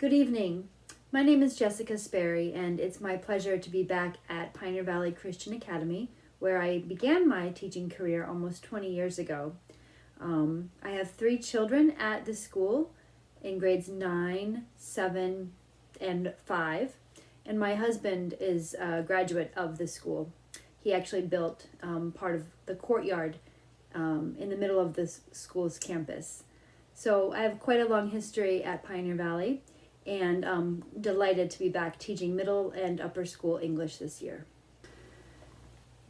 Good evening. My name is Jessica Sperry, and it's my pleasure to be back at Pioneer Valley Christian Academy, where I began my teaching career almost 20 years ago. I have 3 children at the school in grades 9, 7, and 5, and my husband is a graduate of the school. He actually built part of the courtyard in the middle of the school's campus. So I have quite a long history at Pioneer Valley, and I'm delighted to be back teaching middle and upper school English this year.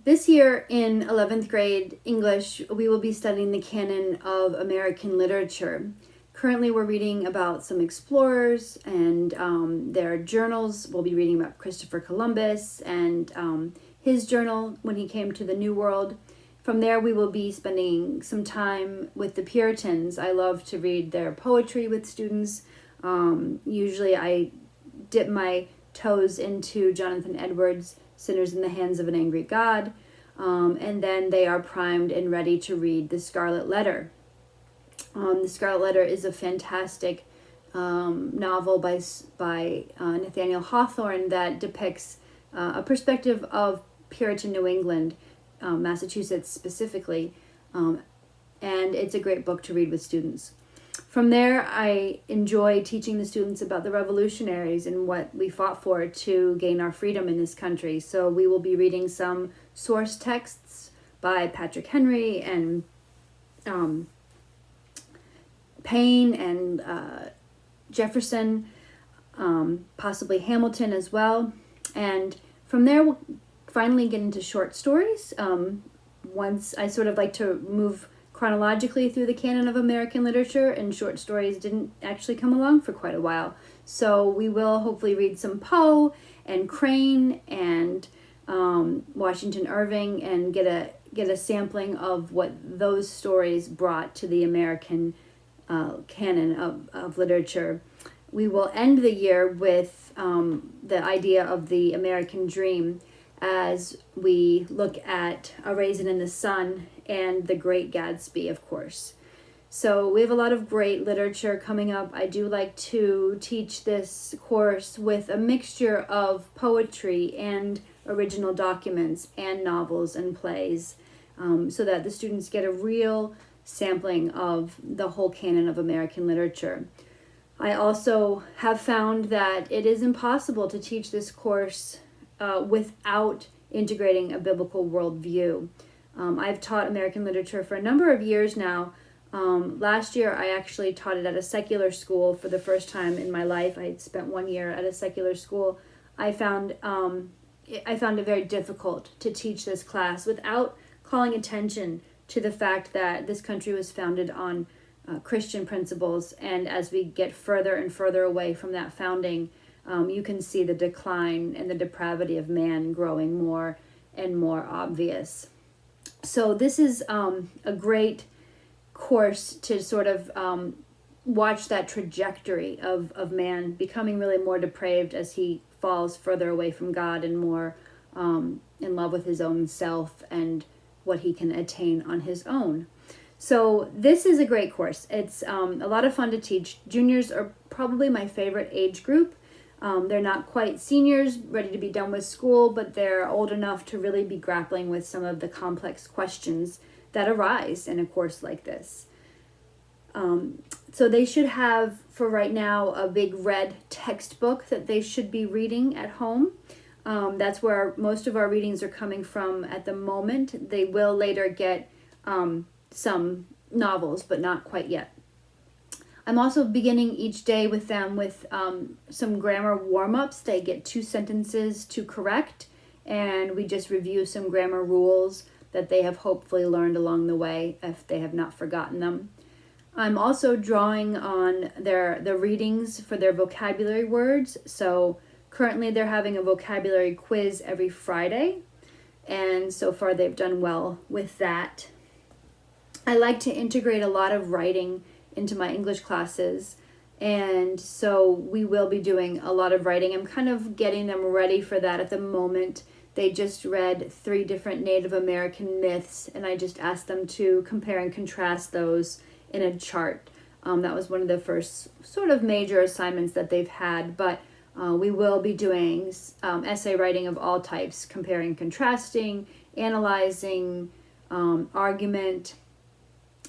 This year in 11th grade English, we will be studying the canon of American literature. Currently we're reading about some explorers and their journals. We'll be reading about Christopher Columbus and his journal when he came to the New World. From there we will be spending some time with the Puritans. I love to read their poetry with students. Usually I dip my toes into Jonathan Edwards' Sinners in the Hands of an Angry God, and then they are primed and ready to read the Scarlet Letter. The Scarlet Letter is a fantastic novel by Nathaniel Hawthorne that depicts a perspective of Puritan New England, Massachusetts specifically, and it's a great book to read with students. From there, I enjoy teaching the students about the revolutionaries and what we fought for to gain our freedom in this country. So we will be reading some source texts by Patrick Henry and Paine and Jefferson, possibly Hamilton as well. And from there, we'll finally get into short stories. Once I sort of like to move chronologically through the canon of American literature, and short stories didn't actually come along for quite a while. So we will hopefully read some Poe and Crane and Washington Irving and get a sampling of what those stories brought to the American canon of literature. We will end the year with the idea of the American dream as we look at A Raisin in the Sun and The Great Gatsby, of course. So we have a lot of great literature coming up. I do like to teach this course with a mixture of poetry and original documents and novels and plays, so that the students get a real sampling of the whole canon of American literature. I also have found that it is impossible to teach this course without integrating a biblical worldview. I've taught American literature for a number of years now. Last year I actually taught it at a secular school for the first time in my life. I had spent 1 year at a secular school. I found it very difficult to teach this class without calling attention to the fact that this country was founded on Christian principles, and as we get further and further away from that founding, you can see the decline and the depravity of man growing more and more obvious. So this is a great course to sort of watch that trajectory of man becoming really more depraved as he falls further away from God and more in love with his own self and what he can attain on his own. So this is a great course. It's a lot of fun to teach. Juniors are probably my favorite age group. They're not quite seniors, ready to be done with school, but they're old enough to really be grappling with some of the complex questions that arise in a course like this. So they should have, for right now, a big red textbook that they should be reading at home. That's where most of our readings are coming from at the moment. They will later get some novels, but not quite yet. I'm also beginning each day with them with some grammar warm-ups. They get 2 sentences to correct, and we just review some grammar rules that they have hopefully learned along the way if they have not forgotten them. I'm also drawing on the readings for their vocabulary words. So currently they're having a vocabulary quiz every Friday, and so far they've done well with that. I like to integrate a lot of writing into my English classes, and so we will be doing a lot of writing. I'm kind of getting them ready for that at the moment. They just read 3 different Native American myths, and I just asked them to compare and contrast those in a chart. That was one of the first sort of major assignments that they've had, but we will be doing essay writing of all types, comparing, contrasting, analyzing, argument,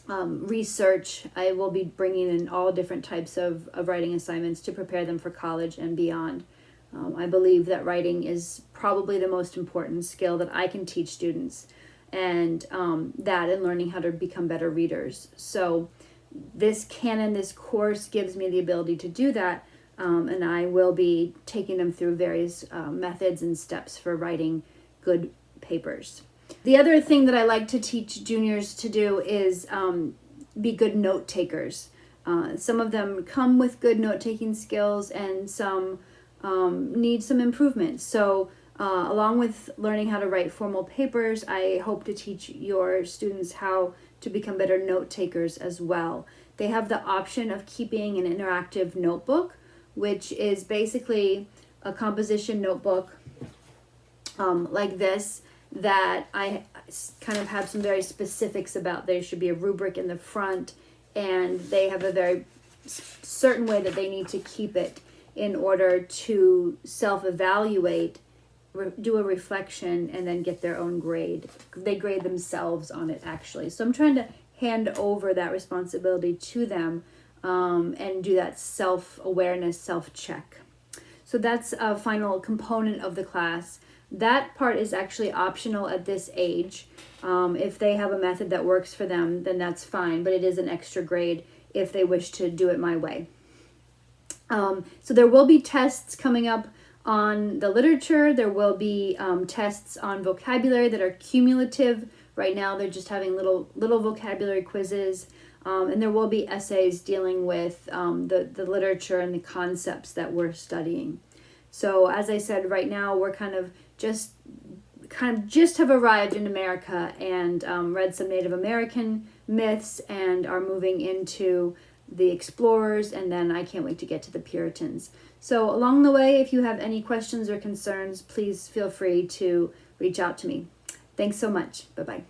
research. I will be bringing in all different types of writing assignments to prepare them for college and beyond. I believe that writing is probably the most important skill that I can teach students, and that and learning how to become better readers. So this course gives me the ability to do that, and I will be taking them through various methods and steps for writing good papers. The other thing that I like to teach juniors to do is be good note takers. Some of them come with good note-taking skills, and some need some improvement. So along with learning how to write formal papers, I hope to teach your students how to become better note takers as well. They have the option of keeping an interactive notebook, which is basically a composition notebook like this, that I kind of have some very specifics about. There should be a rubric in the front, and they have a very certain way that they need to keep it in order to self-evaluate, do a reflection, and then get their own grade. They grade themselves on it, actually. So I'm trying to hand over that responsibility to them and do that self-awareness, self-check. So that's a final component of the class. That part is actually optional at this age. If they have a method that works for them, then that's fine, but it is an extra grade if they wish to do it my way. So there will be tests coming up on the literature. There will be tests on vocabulary that are cumulative. Right now they're just having little vocabulary quizzes. And there will be essays dealing with the literature and the concepts that we're studying. So as I said, right now we're kind of just have arrived in America and read some Native American myths and are moving into the explorers, and then I can't wait to get to the Puritans. So along the way, if you have any questions or concerns, please feel free to reach out to me. Thanks so much. Bye-bye.